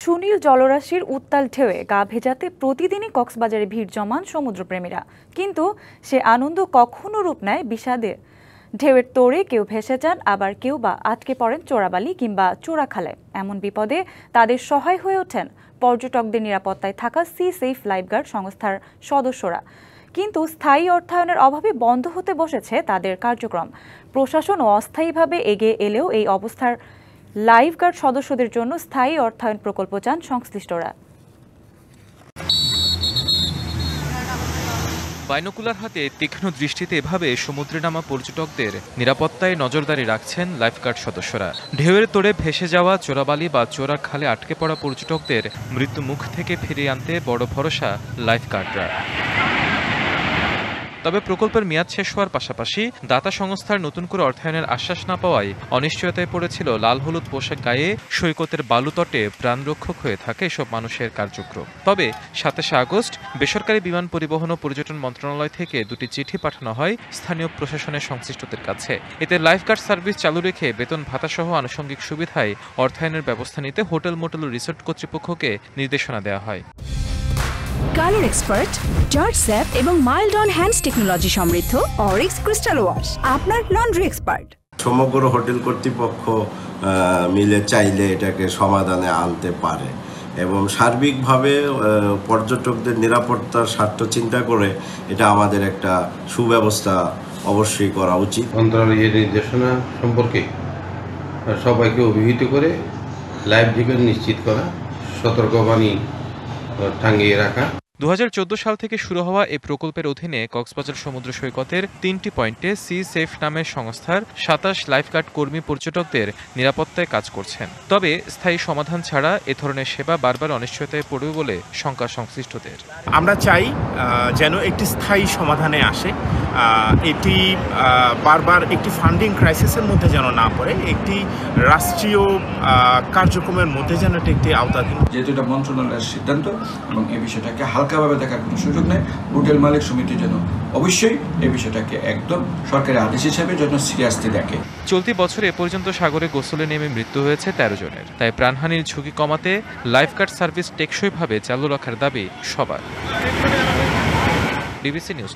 সুনীল জলরাশির উত্তাল ঢেউয়ে গা ভেজাতে প্রতিদিনই কক্সবাজারে ভিড় জমান সমুদ্রপ্রেমীরা, কিন্তু সে আনন্দ কখনো রূপ নেয় বিষাদে। ঢেউয়ের তোড়ে কেউ ভেসে যান, আবার কেউ বা আটকে পড়েন চোরাবালি কিংবা চোরাখালায়। এমন বিপদে তাদের সহায় হয়ে ওঠেন পর্যটকদের নিরাপত্তায় থাকা সি সেফ লাইফগার্ড সংস্থার সদস্যরা। কিন্তু স্থায়ী অর্থায়নের অভাবে বন্ধ হতে বসেছে তাদের কার্যক্রম। প্রশাসন অস্থায়ীভাবে এগিয়ে এলেও এই অবস্থার লাইফগার্ড সদস্যদের জন্য স্থায়ী অর্থায়ন প্রকল্প চান সংশ্লিষ্টরা। বাইনোকুলার হাতে তীক্ষ্ণ দৃষ্টিতে এভাবে সমুদ্রে নামা পর্যটকদের নিরাপত্তায় নজরদারি রাখছেন লাইফগার্ড সদস্যরা। ঢেউয়ের তোড়ে ভেসে যাওয়া চোরাবালি বা চোরা খালে আটকে পড়া পর্যটকদের মৃত্যু মুখ থেকে ফিরিয়ে আনতে বড় ভরসা লাইফগার্ডরা। তবে প্রকল্পের মেয়াদ শেষ হওয়ার পাশাপাশি দাতা সংস্থার নতুন করে অর্থায়নের আশ্বাস না পাওয়ায় অনিশ্চয়তায় পড়েছিল লাল হলুদ পোশাক গায়ে সৈকতের বালুতটে প্রাণরক্ষক হয়ে থাকে এসব মানুষের কার্যক্রম। তবে ২৭ আগস্ট বেসরকারি বিমান পরিবহন ও পর্যটন মন্ত্রণালয় থেকে দুটি চিঠি পাঠানো হয় স্থানীয় প্রশাসনের সংশ্লিষ্টদের কাছে। এতে লাইফগার্ড সার্ভিস চালু রেখে বেতন ভাতাসহ আনুষঙ্গিক সুবিধায় অর্থায়নের ব্যবস্থা নিতে হোটেল মোটেল ও রিসোর্ট কর্তৃপক্ষকে নির্দেশনা দেওয়া হয়। কালার এক্সপার্ট, জর্জ স্যাপ এবং মাইল্ড অন হ্যান্ডস টেকনোলজি সমৃদ্ধ অরিক্স ক্রিস্টাল ওয়াশ আপনার লন্ড্রি এক্সপার্ট। সমগ্র হোটেল কর্তৃপক্ষ মিলে চাইলে এটাকে সমাধানে আনতে পারে এবং সার্বিকভাবে পর্যটকদের নিরাপত্তার স্বার্থ চিন্তা করে এটা আমাদের একটা সুব্যবস্থা অবশ্যই করা উচিত। মন্ত্রণালয়ের নির্দেশনা সম্পর্কে সবাইকে অভিহিত করে লাইফ জীবন নিশ্চিত করা, সতর্কবাণী টাঙিয়ে রাখা। ২০১৪ সাল থেকে শুরু হওয়া এই প্রকল্পের অধীনে কক্সবাজার সমুদ্র সৈকতের ৩টি পয়েন্টে সি সেফ নামের সংস্থার ২৭ লাইফগার্ড কর্মী পর্যটকদের নিরাপত্তায় কাজ করছেন। তবে স্থায়ী সমাধান ছাড়া এ ধরনের সেবা বারবার অনিশ্চয়তায় পড়বে বলে শঙ্কা সংশ্লিষ্টদের। আমরা চাই যেন একটি স্থায়ী সমাধানে আসে, এটি বারবার একটি ফান্ডিং ক্রাইসিসের মধ্যে যেন না পড়ে, একটি রাষ্ট্রীয় কার্যক্রমের মধ্যে যেন এটি একটি আওতাধীন। যেহেতু এটা মন্ত্রণালয়ের সিদ্ধান্ত এবং এই বিষয়টাকে হালকাভাবে দেখার কোনো সুযোগ নেই, হোটেল মালিক সমিতি যেন অবশ্যই এই বিষয়টাকে একদম সরকারি আদেশ হিসেবে যেন সিরিয়াসলি দেখে। চলতি বছর এ পর্যন্ত সাগরে গোসলে নেমে মৃত্যু হয়েছে ১৩ জনের। তাই প্রাণহানির ঝুঁকি কমাতে লাইফগার্ড সার্ভিস টেকসইভাবে চালু রাখার দাবি সবার। DBC news.